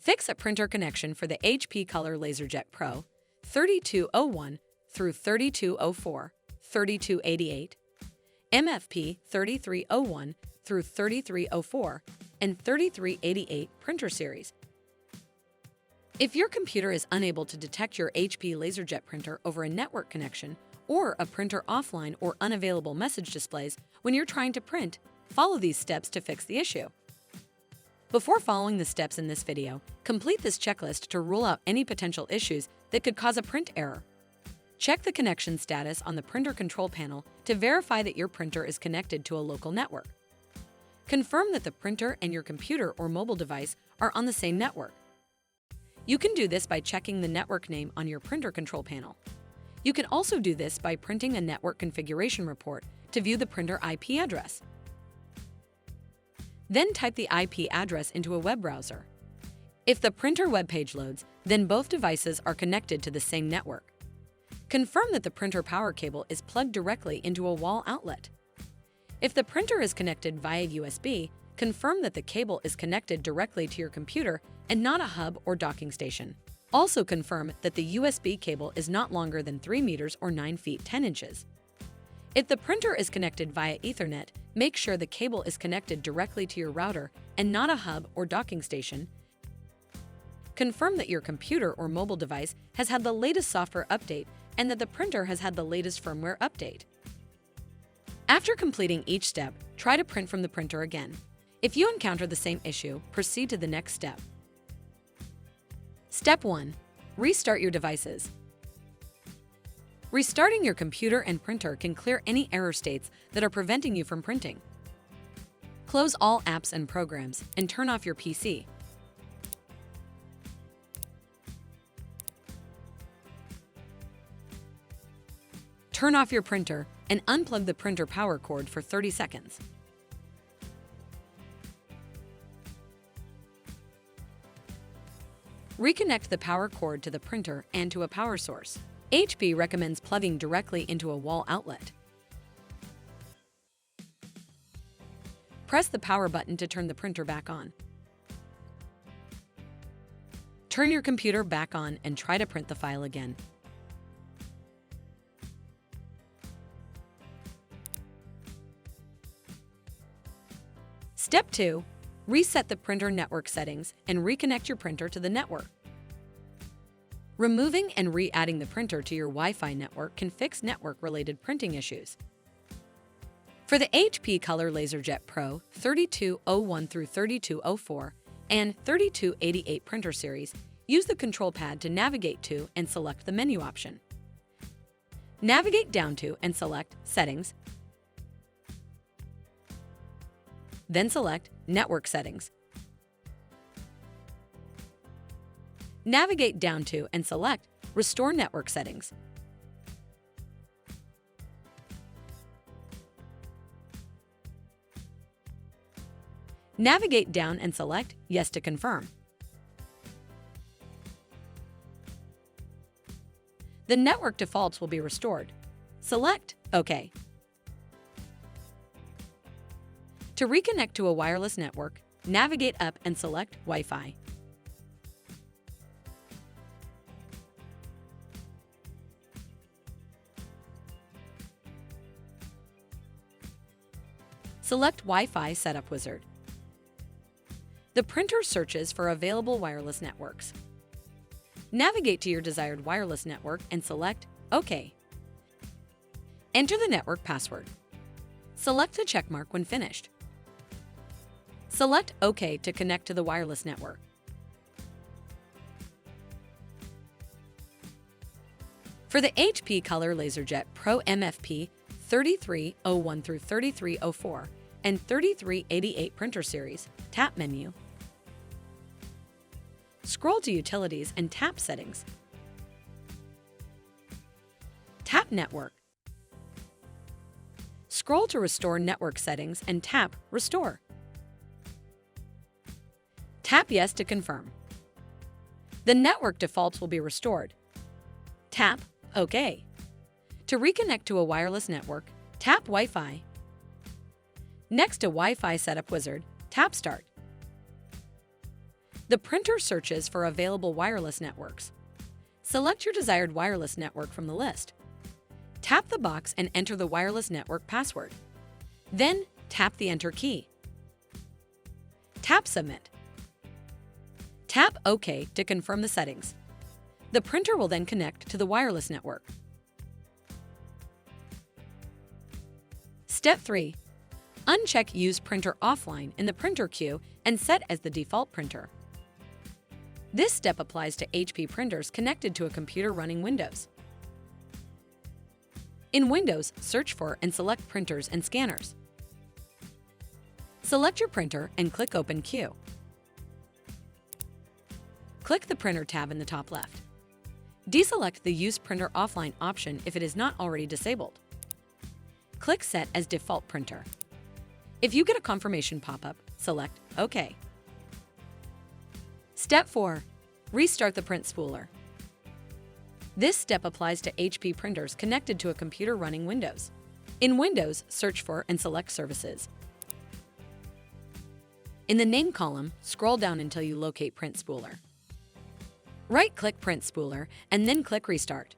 Fix a printer connection for the HP Color LaserJet Pro 3201 through 3204, 3288, MFP 3301 through 3304, and 3388 printer series. If your computer is unable to detect your HP LaserJet printer over a network connection, or a printer offline or unavailable message displays when you're trying to print, follow these steps to fix the issue. Before following the steps in this video, complete this checklist to rule out any potential issues that could cause a print error. Check the connection status on the printer control panel to verify that your printer is connected to a local network. Confirm that the printer and your computer or mobile device are on the same network. You can do this by checking the network name on your printer control panel. You can also do this by printing a network configuration report to view the printer IP address. Then type the IP address into a web browser. If the printer web page loads, then both devices are connected to the same network. Confirm that the printer power cable is plugged directly into a wall outlet. If the printer is connected via USB, confirm that the cable is connected directly to your computer and not a hub or docking station. Also confirm that the USB cable is not longer than 3 meters or 9 feet 10 inches. If the printer is connected via Ethernet, make sure the cable is connected directly to your router and not a hub or docking station. Confirm that your computer or mobile device has had the latest software update and that the printer has had the latest firmware update. After completing each step, try to print from the printer again. If you encounter the same issue, proceed to the next step. Step 1. Restart your devices. Restarting your computer and printer can clear any error states that are preventing you from printing. Close all apps and programs and turn off your PC. Turn off your printer and unplug the printer power cord for 30 seconds. Reconnect the power cord to the printer and to a power source. HP recommends plugging directly into a wall outlet. Press the power button to turn the printer back on. Turn your computer back on and try to print the file again. Step 2. Reset the printer network settings and reconnect your printer to the network. Removing and re-adding the printer to your Wi-Fi network can fix network-related printing issues. For the HP Color LaserJet Pro 3201 through 3204 and 3288 printer series, use the control pad to navigate to and select the menu option. Navigate down to and select Settings, then select Network Settings. Navigate down to and select Restore Network Settings. Navigate down and select Yes to confirm. The network defaults will be restored. Select OK. To reconnect to a wireless network, navigate up and select Wi-Fi. Select Wi-Fi Setup Wizard. The printer searches for available wireless networks. Navigate to your desired wireless network and select OK. Enter the network password. Select the checkmark when finished. Select OK to connect to the wireless network. For the HP Color LaserJet Pro MFP 3301 through 3304 and 3388 printer series, tap Menu. Scroll to Utilities and tap Settings. Tap Network. Scroll to Restore Network Settings and tap Restore. Tap Yes to confirm. The network defaults will be restored. Tap OK. To reconnect to a wireless network, tap Wi-Fi. Next to Wi-Fi Setup Wizard, tap Start. The printer searches for available wireless networks. Select your desired wireless network from the list. Tap the box and enter the wireless network password. Then, tap the Enter key. Tap Submit. Tap OK to confirm the settings. The printer will then connect to the wireless network. Step 3. Uncheck Use Printer Offline in the printer queue and set as the default printer. This step applies to HP printers connected to a computer running Windows. In Windows, search for and select Printers and Scanners. Select your printer and click Open Queue. Click the Printer tab in the top left. Deselect the Use Printer Offline option if it is not already disabled. Click Set as Default Printer. If you get a confirmation pop-up, select OK. Step 4. Restart the print spooler. This step applies to HP printers connected to a computer running Windows. In Windows, search for and select Services. In the Name column, scroll down until you locate Print Spooler. Right-click Print Spooler and then click Restart.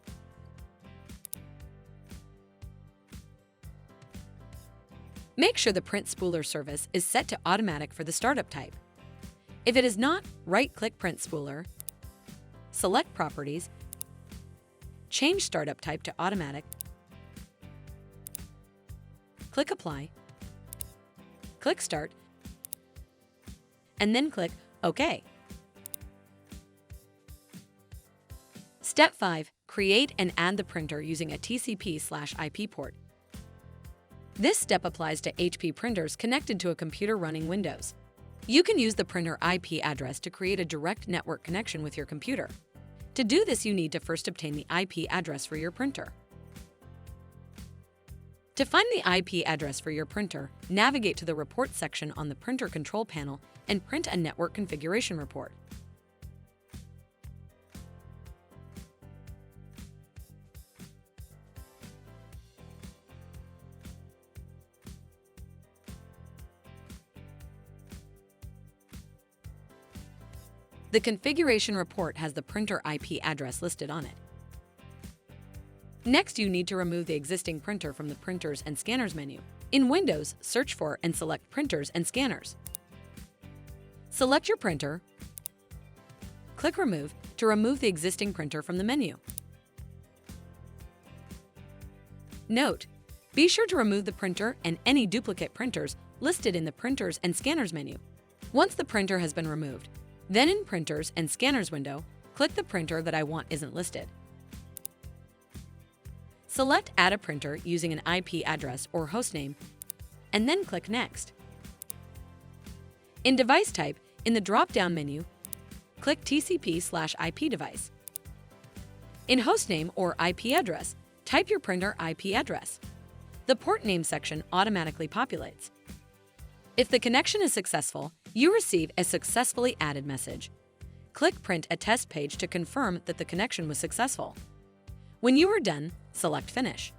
Make sure the Print Spooler service is set to Automatic for the startup type. If it is not, right-click Print Spooler, select Properties, change Startup Type to Automatic, click Apply, click Start, and then click OK. Step 5. Create and add the printer using a TCP/IP port. This step applies to HP printers connected to a computer running Windows. You can use the printer IP address to create a direct network connection with your computer. To do this, you need to first obtain the IP address for your printer. To find the IP address for your printer, navigate to the Report section on the Printer Control Panel and print a network configuration report. The configuration report has the printer IP address listed on it. Next, you need to remove the existing printer from the Printers and Scanners menu. In Windows, search for and select Printers and Scanners. Select your printer, click Remove to remove the existing printer from the menu. Note: be sure to remove the printer and any duplicate printers listed in the Printers and Scanners menu. Once the printer has been removed, then in Printers and Scanners window, click the printer that I want isn't listed. Select Add a printer using an IP address or hostname, and then click Next. In Device Type, in the drop-down menu, click TCP/IP device. In Hostname or IP address, type your printer IP address. The Port Name section automatically populates. If the connection is successful, you receive a Successfully Added message. Click Print a Test page to confirm that the connection was successful. When you are done, select Finish.